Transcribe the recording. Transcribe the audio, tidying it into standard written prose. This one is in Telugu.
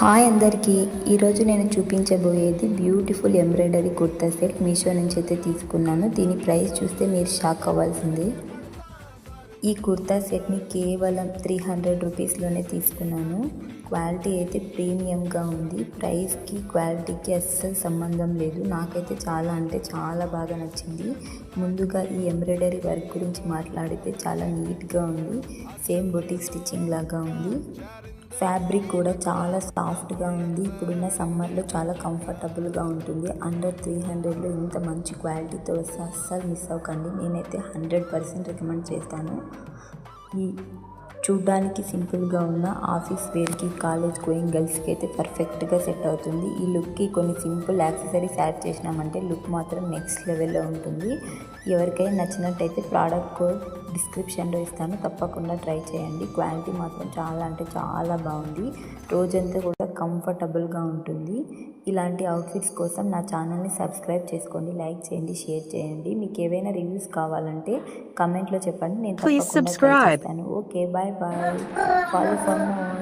హాయ్ అందరికీ. ఈరోజు నేను చూపించబోయేది beautiful embroidery kurta set Meesho నుంచి అయితే తీసుకున్నాను. దీని ప్రైస్ చూస్తే మీరు షాక్ అవ్వాల్సిందే. ఈ కుర్తా సెట్ని కేవలం 300 రూపీస్లోనే తీసుకున్నాను. క్వాలిటీ అయితే ప్రీమియంగా ఉంది. ప్రైస్కి క్వాలిటీకి అస్సలు సంబంధం లేదు. నాకైతే చాలా అంటే చాలా బాగా నచ్చింది. ముందుగా ఈ ఎంబ్రాయిడరీ వర్క్ గురించి మాట్లాడితే చాలా నీట్గా ఉంది. సేమ్ బొటిక్ స్టిచ్చింగ్ లాగా ఉంది. ఫ్యాబ్రిక్ కూడా చాలా సాఫ్ట్గా ఉంది. ఇప్పుడున్న సమ్మర్లో చాలా కంఫర్టబుల్గా ఉంటుంది. అండర్ 300లో ఇంత మంచి క్వాలిటీతో వస్తే అస్సలు మిస్ అవ్వకండి. నేనైతే 100% రికమెండ్ చేస్తాను. ఈ చూడ్డానికి సింపుల్గా ఉన్న ఆఫీస్ వేర్కి, కాలేజ్ గోయింగ్ గర్ల్స్కి అయితే పర్ఫెక్ట్గా సెట్ అవుతుంది. ఈ లుక్కి కొన్ని సింపుల్ యాక్సెసరీస్ యాడ్ చేసినామంటే లుక్ మాత్రం నెక్స్ట్ లెవెల్లో ఉంటుంది. ఎవరికైనా నచ్చినట్టయితే ప్రోడక్ట్ కోడ్ డిస్క్రిప్షన్లో ఇస్తాను, తప్పకుండా ట్రై చేయండి. క్వాలిటీ మాత్రం చాలా అంటే చాలా బాగుంది. రోజంతా కూడా కంఫర్టబుల్గా ఉంటుంది. ఇలాంటి అవుట్ఫిట్స్ కోసం నా ఛానల్ని సబ్స్క్రైబ్ చేసుకోండి, లైక్ చేయండి, షేర్ చేయండి. మీకు ఏవైనా రివ్యూస్ కావాలంటే కమెంట్లో చెప్పండి, నేను తప్పకుండా ట్రై చేస్తాను. Okay, bye bye. Follow for more.